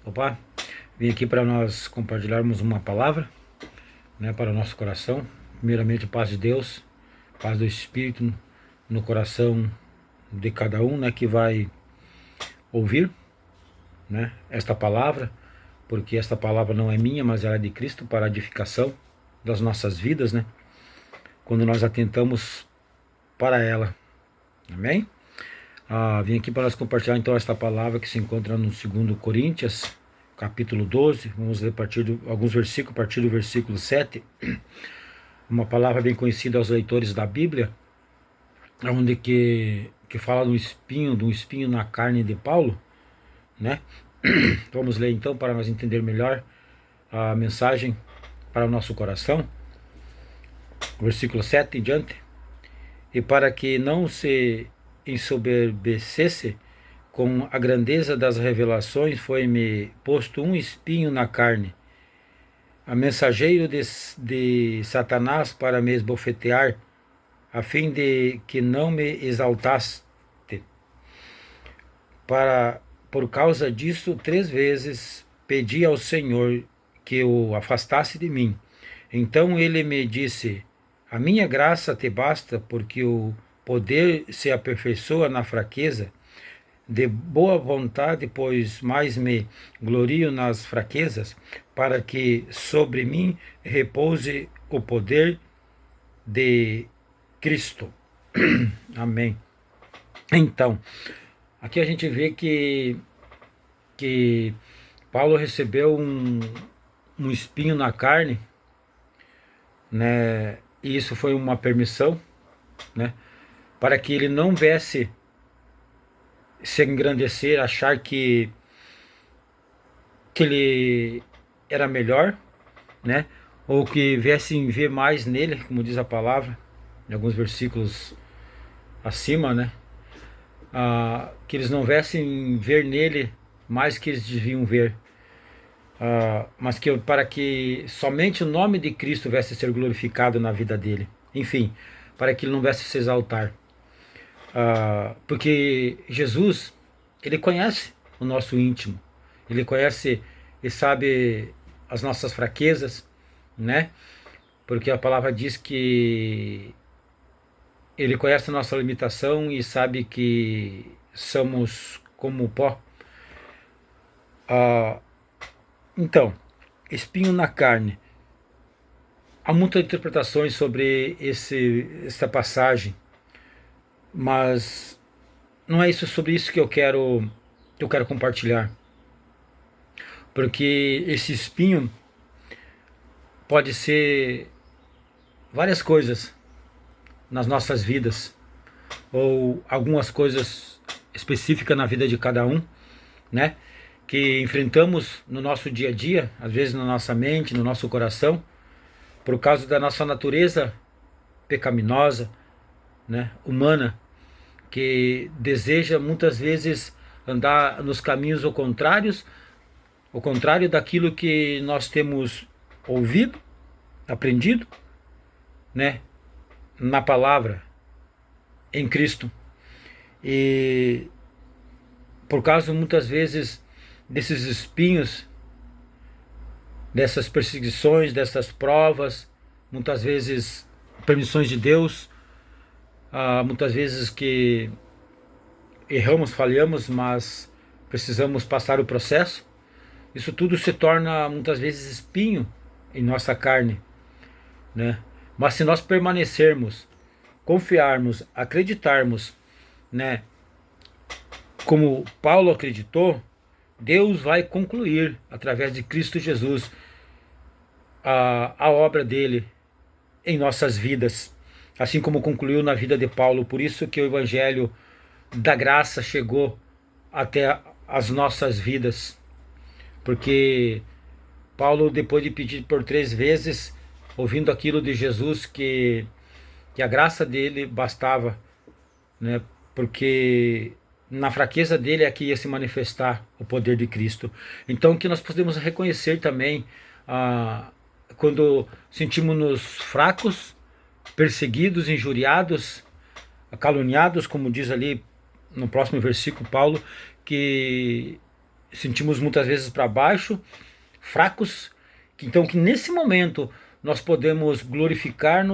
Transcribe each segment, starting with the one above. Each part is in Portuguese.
Opa, vim aqui para nós compartilharmos uma palavra, né, para o nosso coração. Primeiramente, paz de Deus, paz do Espírito no coração de cada um, né, que vai ouvir, né, esta palavra, porque esta palavra não é minha, mas ela é de Cristo para a edificação das nossas vidas, né, quando nós atentamos para ela. Amém? Vim aqui para nós compartilhar então esta palavra que se encontra no 2 Coríntios, capítulo 12. Vamos ler alguns versículos, a partir do versículo 7. Uma palavra bem conhecida aos leitores da Bíblia, onde que fala de um espinho na carne de Paulo, né? Vamos ler então para nós entender melhor a mensagem para o nosso coração. Versículo 7 em diante. E para que não se ensoberbecesse com a grandeza das revelações, foi-me posto um espinho na carne, a mensageiro de Satanás para me esbofetear, a fim de que não me exaltaste. Por causa disso, 3 vezes pedi ao Senhor que o afastasse de mim. Então ele me disse: a minha graça te basta, porque o poder se aperfeiçoa na fraqueza. De boa vontade, pois mais me glorio nas fraquezas, para que sobre mim repouse o poder de Cristo. Amém. Então, aqui a gente vê que Paulo recebeu um espinho na carne, né? E isso foi uma permissão, né? Para que ele não viesse se engrandecer, achar que ele era melhor, né? Ou que viessem ver mais nele, como diz a palavra, em alguns versículos acima, né? Que eles não viessem ver nele mais que eles deviam ver, mas para que somente o nome de Cristo viesse a ser glorificado na vida dele. Enfim, para que ele não viesse se exaltar. Porque Jesus, ele conhece o nosso íntimo, ele conhece e sabe as nossas fraquezas, né? Porque a palavra diz que ele conhece a nossa limitação e sabe que somos como pó. Então, espinho na carne. Há muitas interpretações sobre essa passagem, mas não é sobre isso que eu quero compartilhar. Porque esse espinho pode ser várias coisas nas nossas vidas, ou algumas coisas específicas na vida de cada um, né? Que enfrentamos no nosso dia a dia, às vezes na nossa mente, no nosso coração, por causa da nossa natureza pecaminosa, né? Humana, que deseja muitas vezes andar nos caminhos ao contrário daquilo que nós temos ouvido, aprendido, né, na palavra, em Cristo. E por causa muitas vezes desses espinhos, dessas perseguições, dessas provas, muitas vezes permissões de Deus, muitas vezes que erramos, falhamos, mas precisamos passar o processo. Isso tudo se torna muitas vezes espinho em nossa carne, né? Mas se nós permanecermos, confiarmos, acreditarmos, né, como Paulo acreditou, Deus vai concluir através de Cristo Jesus a obra dele em nossas vidas, assim como concluiu na vida de Paulo. Por isso que o evangelho da graça chegou até as nossas vidas, porque Paulo, depois de pedir por 3 vezes, ouvindo aquilo de Jesus, que a graça dele bastava, né? Porque na fraqueza dele é que ia se manifestar o poder de Cristo. Então, que nós podemos reconhecer também, quando sentimos-nos fracos, perseguidos, injuriados, caluniados, como diz ali no próximo versículo Paulo, que sentimos muitas vezes para baixo, fracos, então que nesse momento nós podemos glorificar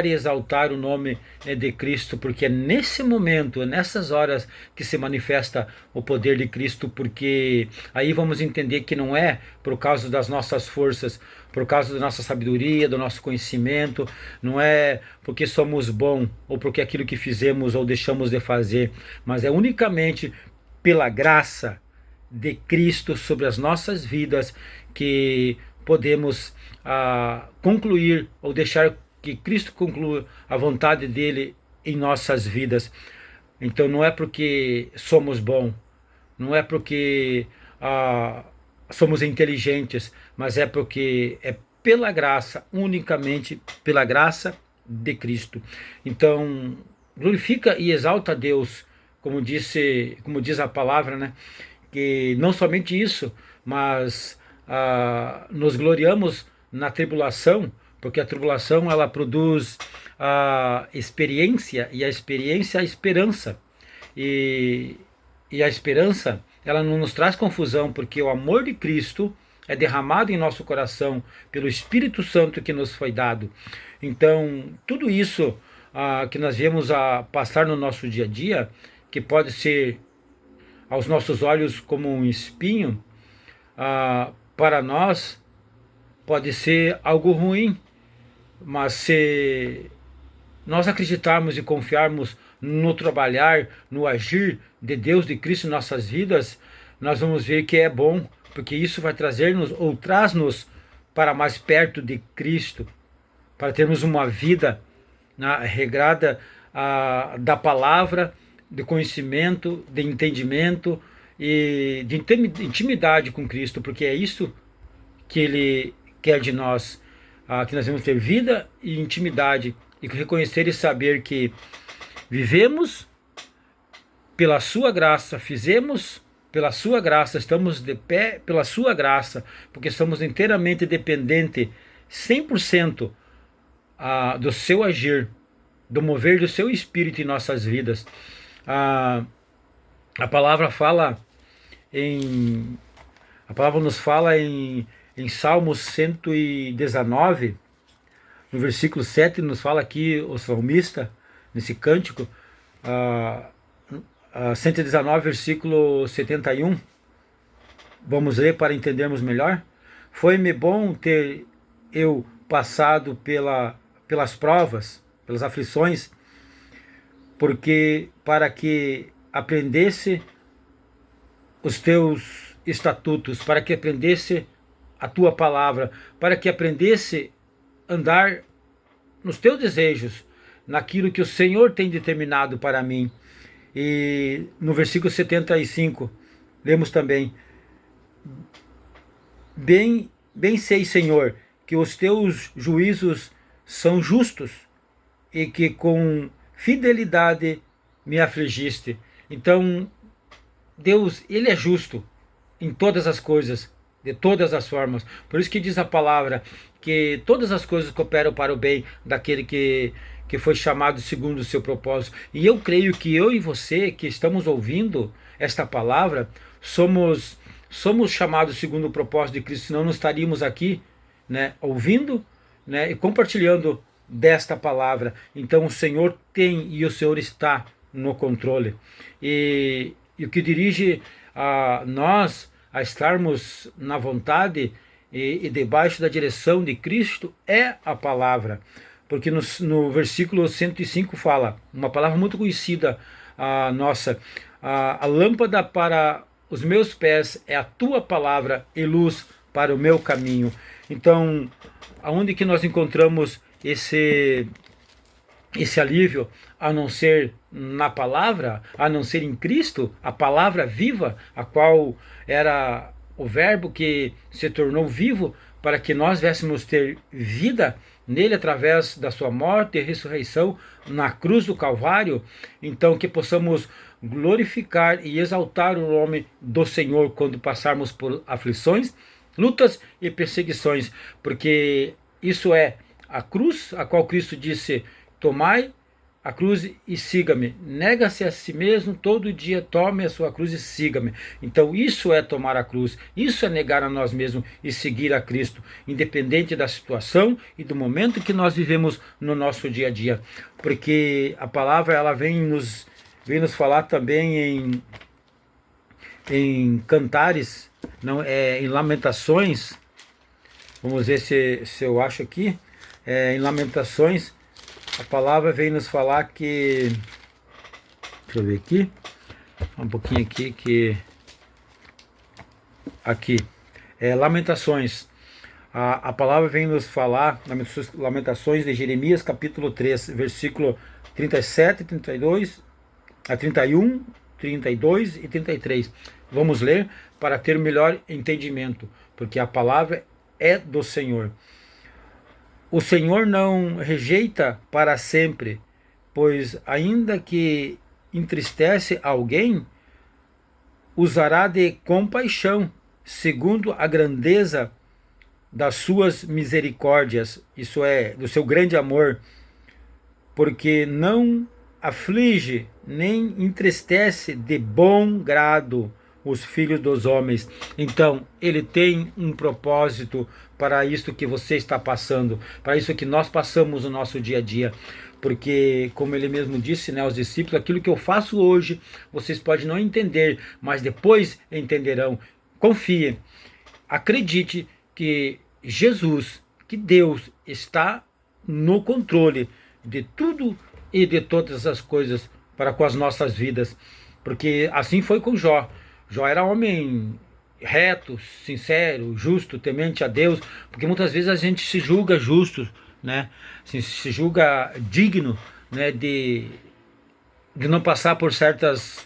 e exaltar o nome de Cristo, porque é nesse momento, é nessas horas que se manifesta o poder de Cristo, porque aí vamos entender que não é por causa das nossas forças, por causa da nossa sabedoria, do nosso conhecimento, não é porque somos bons ou porque aquilo que fizemos ou deixamos de fazer, mas é unicamente pela graça de Cristo sobre as nossas vidas que podemos concluir ou deixar que Cristo conclua a vontade dele em nossas vidas. Então não é porque somos bons, não é porque somos inteligentes, mas é porque é pela graça, unicamente pela graça de Cristo. Então glorifica e exalta a Deus, como diz a palavra, né? Que não somente isso, mas nos gloriamos na tribulação, porque a tribulação ela produz a experiência, e a experiência a esperança, e a esperança ela não nos traz confusão, porque o amor de Cristo é derramado em nosso coração pelo Espírito Santo que nos foi dado. Então tudo isso que nós viemos a passar no nosso dia a dia, que pode ser aos nossos olhos como um espinho, para nós pode ser algo ruim, mas se nós acreditarmos e confiarmos no trabalhar, no agir de Deus, de Cristo em nossas vidas, nós vamos ver que é bom, porque isso vai trazer-nos ou traz-nos para mais perto de Cristo, para termos uma vida regrada da palavra, de conhecimento, de entendimento e de intimidade com Cristo, porque é isso que Ele quer de nós, que nós vamos ter vida e intimidade, e reconhecer e saber que vivemos pela sua graça, fizemos pela sua graça, estamos de pé pela sua graça, porque somos inteiramente dependentes, 100% do seu agir, do mover do seu Espírito em nossas vidas. A palavra nos fala em Salmos 119, no versículo 7, nos fala aqui o salmista, nesse cântico, 119, versículo 71. Vamos ler para entendermos melhor. Foi-me bom ter eu passado pelas provas, pelas aflições, porque para que aprendesse os teus estatutos, para que aprendesse a tua palavra, para que aprendesse a andar nos teus desejos, naquilo que o Senhor tem determinado para mim. E no versículo 75, lemos também: Bem sei, Senhor, que os teus juízos são justos e que com fidelidade me afligiste. Então, Deus, Ele é justo em todas as coisas, de todas as formas. Por isso que diz a palavra que todas as coisas cooperam para o bem daquele que foi chamado segundo o seu propósito. E eu creio que eu e você que estamos ouvindo esta palavra, somos chamados segundo o propósito de Cristo, senão não estaríamos aqui, né, ouvindo, né, e compartilhando desta palavra. Então o Senhor tem e o Senhor está no controle. E o que dirige a nós a estarmos na vontade e debaixo da direção de Cristo é a palavra. Porque no versículo 105 fala, uma palavra muito conhecida nossa: a lâmpada para os meus pés é a tua palavra e luz para o meu caminho. Então, aonde que nós encontramos esse alívio, a não ser na palavra, a não ser em Cristo, a palavra viva, a qual era o verbo que se tornou vivo para que nós viéssemos ter vida nele através da sua morte e ressurreição na cruz do Calvário. Então que possamos glorificar e exaltar o nome do Senhor quando passarmos por aflições, lutas e perseguições, porque isso é a cruz a qual Cristo disse: tomai a cruz e siga-me. Nega-se a si mesmo todo dia, tome a sua cruz e siga-me. Então isso é tomar a cruz, isso é negar a nós mesmos e seguir a Cristo, independente da situação e do momento que nós vivemos no nosso dia a dia. Porque a palavra ela vem nos falar também em Cantares, não, em Lamentações. Vamos ver se eu acho aqui. Em Lamentações, a palavra vem nos falar que... Deixa eu ver aqui. Um pouquinho aqui que... Aqui. Lamentações. A palavra vem nos falar, Lamentações de Jeremias, capítulo 3, versículo 37, 32, a 31, 32 e 33. Vamos ler para ter melhor entendimento, porque a palavra é do Senhor. O Senhor não rejeita para sempre, pois ainda que entristece alguém, usará de compaixão, segundo a grandeza das suas misericórdias, isso é, do seu grande amor, porque não aflige nem entristece de bom grado os filhos dos homens. Então, ele tem um propósito para isso que você está passando, para isso que nós passamos no nosso dia a dia. Porque, como ele mesmo disse, né, aos discípulos, aquilo que eu faço hoje, vocês podem não entender, mas depois entenderão. Confie, acredite que Jesus, que Deus está no controle de tudo e de todas as coisas para com as nossas vidas. Porque assim foi com Jó. Jó era homem reto, sincero, justo, temente a Deus, porque muitas vezes a gente se julga justo, né? Se julga digno, né, de não passar por certas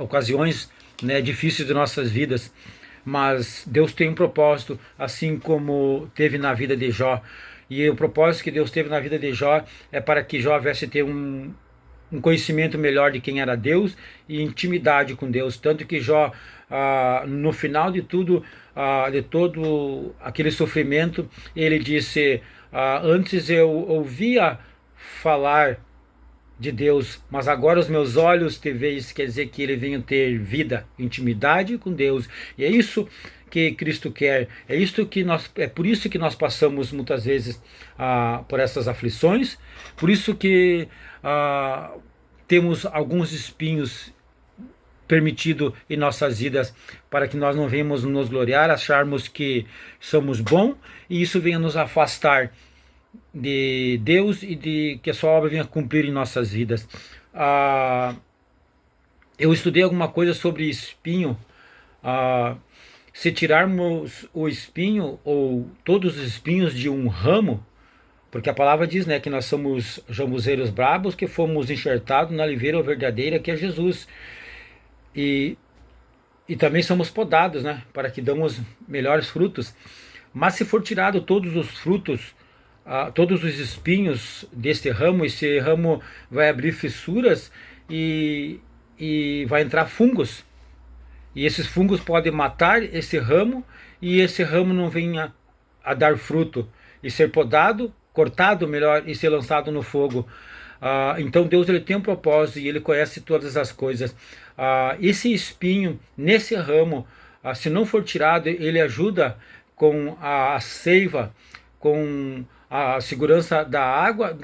ocasiões, né, difíceis de nossas vidas. Mas Deus tem um propósito, assim como teve na vida de Jó. E o propósito que Deus teve na vida de Jó é para que Jó viesse ter um conhecimento melhor de quem era Deus e intimidade com Deus. Tanto que Jó, no final de tudo, de todo aquele sofrimento, ele disse, antes eu ouvia falar de Deus, mas agora os meus olhos te veem. Isso quer dizer que ele veio ter vida, intimidade com Deus. E é isso que Cristo quer, é por isso que nós passamos muitas vezes por essas aflições, por isso que temos alguns espinhos permitido em nossas vidas, para que nós não venhamos nos gloriar, acharmos que somos bons, e isso venha nos afastar de Deus e de que a sua obra venha cumprir em nossas vidas. Eu estudei alguma coisa sobre espinho. Se tirarmos o espinho ou todos os espinhos de um ramo, porque a palavra diz, né, que nós somos jambuzeiros brabos, que fomos enxertados na oliveira verdadeira, que é Jesus, e também somos podados, né, para que damos melhores frutos. Mas se for tirado todos os frutos, todos os espinhos deste ramo, esse ramo vai abrir fissuras e vai entrar fungos. E esses fungos podem matar esse ramo, e esse ramo não venha a dar fruto, e ser podado, cortado melhor, e ser lançado no fogo. Então Deus, ele tem um propósito, e ele conhece todas as coisas. Esse espinho nesse ramo, se não for tirado, ele ajuda com a seiva, com a segurança da água,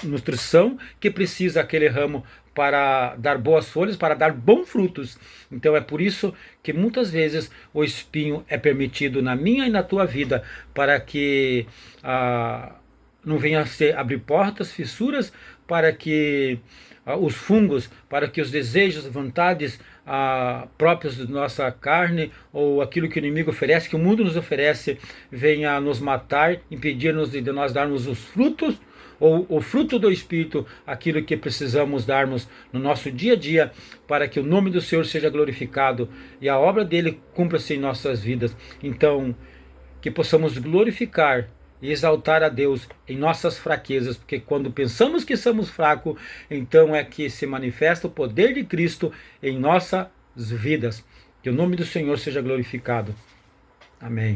nutrição que precisa aquele ramo para dar boas folhas, para dar bons frutos. Então é por isso que muitas vezes o espinho é permitido na minha e na tua vida, para que não venha a ser abrir portas, fissuras, para que os fungos, para que os desejos, vontades próprios da nossa carne, ou aquilo que o inimigo oferece, que o mundo nos oferece, venha nos matar, impedir-nos de nós darmos os frutos, ou o fruto do Espírito, aquilo que precisamos darmos no nosso dia a dia, para que o nome do Senhor seja glorificado e a obra dele cumpra-se em nossas vidas. Então, que possamos glorificar e exaltar a Deus em nossas fraquezas, porque quando pensamos que somos fracos, então é que se manifesta o poder de Cristo em nossas vidas. Que o nome do Senhor seja glorificado. Amém.